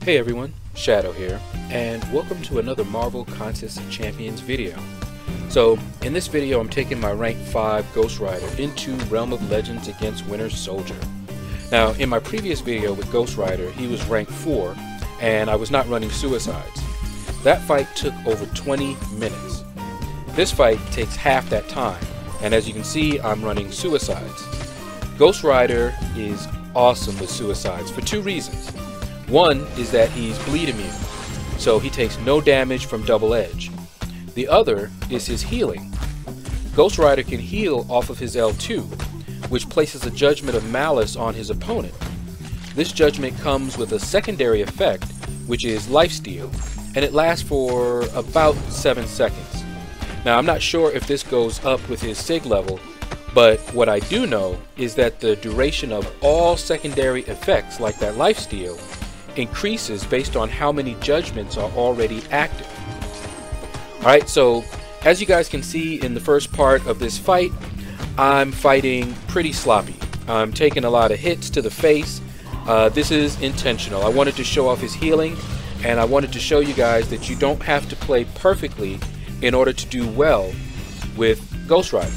Hey everyone, Shaedow here, and welcome to another Marvel Contest of Champions video. So, in this video I'm taking my rank 5 Ghost Rider into Realm of Legends against Winter Soldier. Now, in my previous video with Ghost Rider, he was rank 4, and I was not running suicides. That fight took over 20 minutes. This fight takes half that time, and as you can see, I'm running suicides. Ghost Rider is awesome with suicides for two reasons. One is that he's bleed immune, so he takes no damage from double edge. The other is his healing. Ghost Rider can heal off of his L2, which places a Judgment of Malice on his opponent. This judgment comes with a secondary effect, which is lifesteal, and it lasts for about 7 seconds. Now, I'm not sure if this goes up with his SIG level, but what I do know is that the duration of all secondary effects like that lifesteal increases based on how many judgments are already active. Alright, so as you guys can see in the first part of this fight, I'm fighting pretty sloppy. I'm taking a lot of hits to the face. This is intentional. I wanted to show off his healing, and I wanted to show you guys that you don't have to play perfectly in order to do well with Ghost Rider.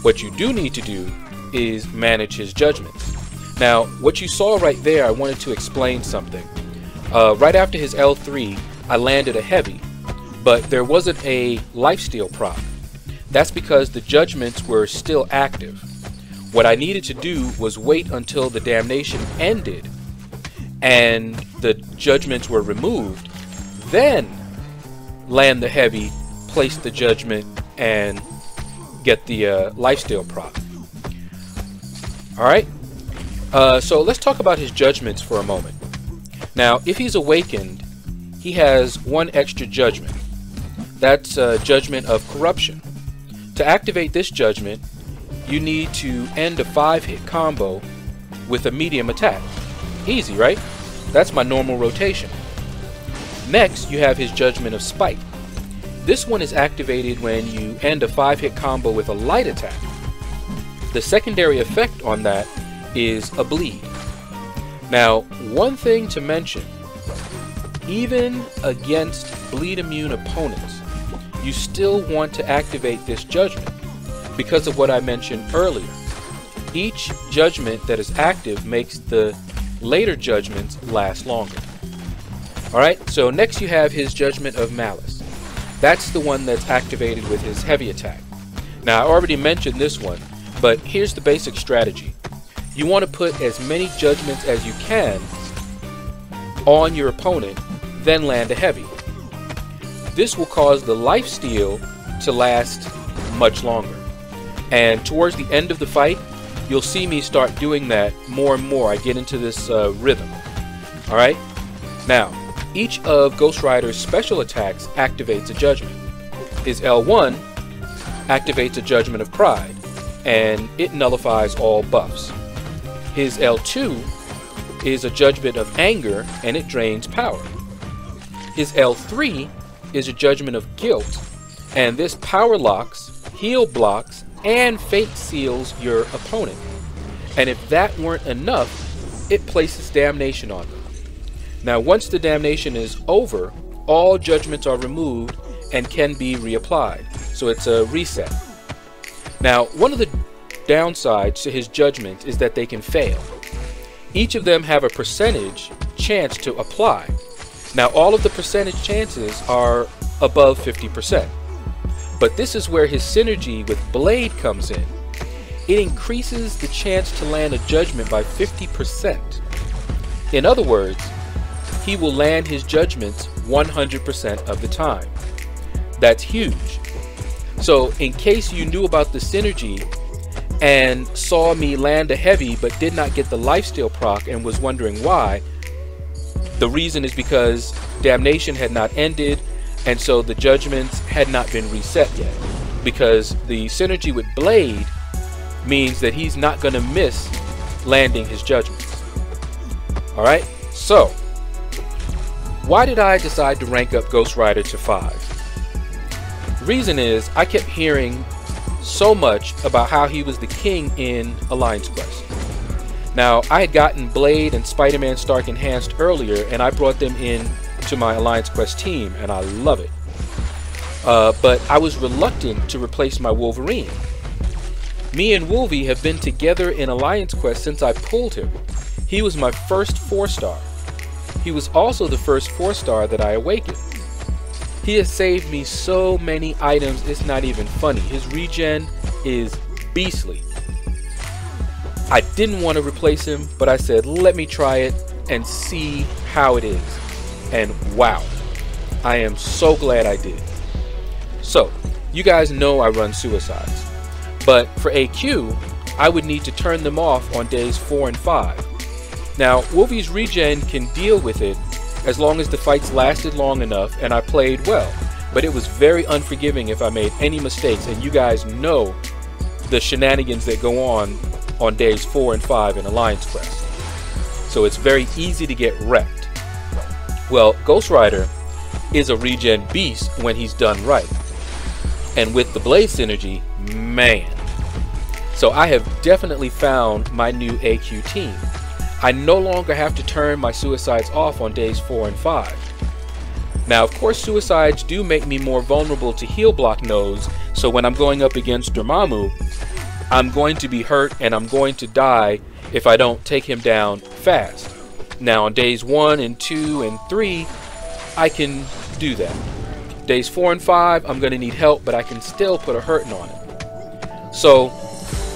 What you do need to do is manage his judgments. Now, what you saw right there, I wanted to explain something. Right after his L3, I landed a heavy, but there wasn't a lifesteal proc. That's because the judgments were still active. What I needed to do was wait until the damnation ended and the judgments were removed, then land the heavy, place the judgment, and get the lifesteal proc. Alright? So let's talk about his judgments for a moment. Now, if he's awakened, he has one extra judgment. That's a judgment of corruption. To activate this judgment, you need to end a 5-hit combo with a medium attack. Easy, right? That's my normal rotation. Next, you have his judgment of spite. This one is activated when you end a 5-hit combo with a light attack. The secondary effect on that is a bleed. Now, one thing to mention, even against bleed immune opponents, you still want to activate this judgment because of what I mentioned earlier. Each judgment that is active makes the later judgments last longer. Alright, so next you have his judgment of malice. That's the one that's activated with his heavy attack. Now, I already mentioned this one, but here's the basic strategy. You want to put as many judgments as you can on your opponent, then land a heavy. This will cause the lifesteal to last much longer. And towards the end of the fight, you'll see me start doing that more and more. I get into this rhythm. Alright? Now, each of Ghost Rider's special attacks activates a judgment. His L1 activates a judgment of pride, and it nullifies all buffs. His L2 is a judgment of anger, and it drains power. His L3 is a judgment of guilt, and this power locks, heal blocks, and fate seals your opponent. And if that weren't enough, it places damnation on them. Now, once the damnation is over, all judgments are removed and can be reapplied. So it's a reset. Now, one of the downsides to his judgments is that they can fail. Each of them have a percentage chance to apply. Now, all of the percentage chances are above 50%. But this is where his synergy with Blade comes in. It increases the chance to land a judgment by 50%. In other words, he will land his judgments 100% of the time. That's huge. So, in case you knew about the synergy and saw me land a heavy but did not get the lifesteal proc and was wondering why, the reason is because damnation had not ended, and so the judgments had not been reset yet. Because the synergy with Blade means that he's not going to miss landing his judgments. Alright, so why did I decide to rank up Ghost Rider to 5? The reason is I kept hearing so much about how he was the king in Alliance Quest. Now, I had gotten Blade and Spider-Man Stark Enhanced earlier, and I brought them in to my Alliance Quest team, and I love it. But I was reluctant to replace my Wolverine. Me and Wolvie have been together in Alliance Quest since I pulled him. He was my first 4-star. He was also the first 4-star that I awakened. He has saved me so many items, it's not even funny. His regen is beastly. I didn't want to replace him, but I said, let me try it and see how it is. And wow, I am so glad I did. So, you guys know I run suicides. But for AQ, I would need to turn them off on days 4 and 5. Now, Wolvie's regen can deal with it as long as the fights lasted long enough and I played well. But it was very unforgiving if I made any mistakes, and you guys know the shenanigans that go on days 4 and 5 in Alliance Quest. So it's very easy to get wrecked. Well, Ghost Rider is a regen beast when he's done right. And with the Blade synergy, man. So I have definitely found my new AQ team. I no longer have to turn my suicides off on days 4 and 5. Now, of course, suicides do make me more vulnerable to heal block nodes, so when I'm going up against Dormammu, I'm going to be hurt and I'm going to die if I don't take him down fast. Now, on days 1 and 2 and 3, I can do that. Days 4 and 5, I'm going to need help, but I can still put a hurting on it. So,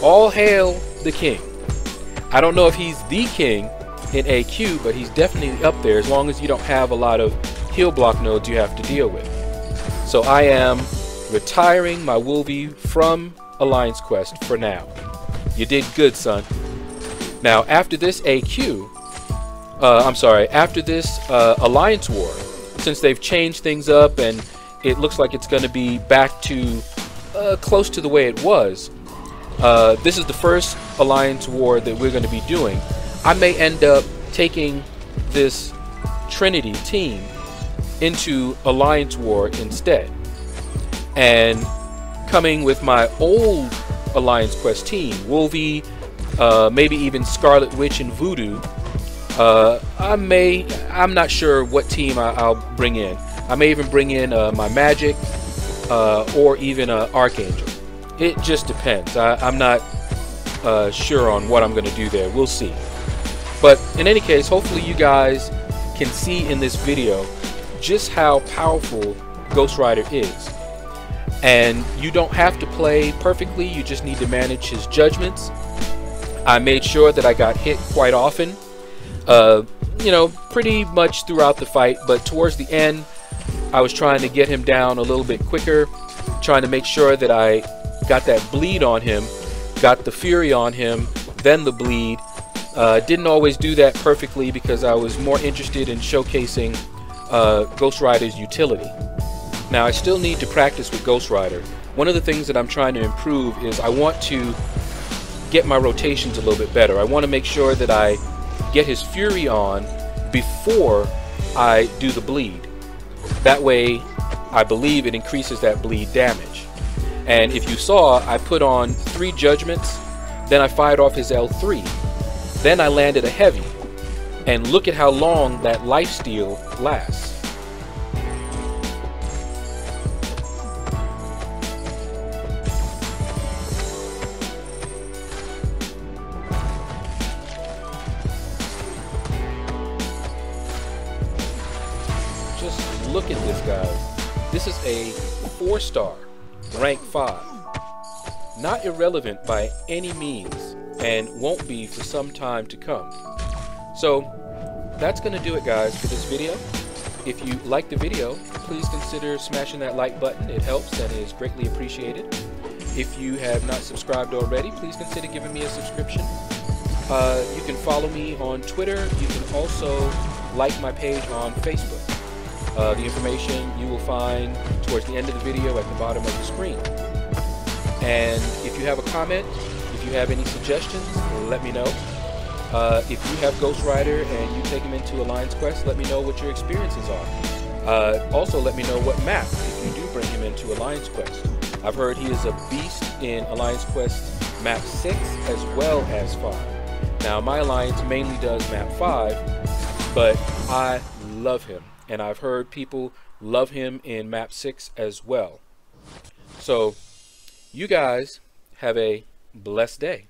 all hail the king. I don't know if he's the king in AQ, but he's definitely up there as long as you don't have a lot of heal block nodes you have to deal with. So I am retiring my Wolvie from Alliance Quest for now. You did good, son. Now, after this after this Alliance War, since they've changed things up and it looks like it's going to be back to close to the way it was, this is the first Alliance War that we're going to be doing. I may end up taking this Trinity team into Alliance War instead, and coming with my old Alliance Quest team, Wolvie, maybe even Scarlet Witch and Voodoo. I'm not sure what team I'll bring in. I may even bring in my Magic or even Archangel. It just depends. I'm not sure on what I'm going to do there. We'll see. But in any case, hopefully you guys can see in this video just how powerful Ghost Rider is. And you don't have to play perfectly, you just need to manage his judgments. I made sure that I got hit quite often, you know, pretty much throughout the fight, but towards the end I was trying to get him down a little bit quicker, trying to make sure that I got that bleed on him, got the fury on him, then the bleed. Didn't always do that perfectly because I was more interested in showcasing Ghost Rider's utility. Now, I still need to practice with Ghost Rider. One of the things that I'm trying to improve is I want to get my rotations a little bit better. I want to make sure that I get his fury on before I do the bleed. That way, I believe it increases that bleed damage. And if you saw, I put on 3 judgments, then I fired off his L3. Then I landed a heavy. And look at how long that lifesteal lasts. Just look at this, guys. This is a 4-star, rank 5. Not irrelevant by any means, and won't be for some time to come. So that's going to do it, guys, for this video. If you like the video, please consider smashing that like button. It helps and is greatly appreciated. If you have not subscribed already, please consider giving me a subscription. You can follow me on Twitter. You can also like my page on Facebook. The information you will find towards the end of the video at the bottom of the screen. And if you have a comment, if you have any suggestions, let me know. If you have Ghost Rider and you take him into Alliance Quest, let me know what your experiences are. Also, let me know what map, if you do bring him into Alliance Quest. I've heard he is a beast in Alliance Quest map 6 as well as 5. Now, my alliance mainly does map 5, but I love him, and I've heard people love him in map 6 as well. So, you guys have a blessed day.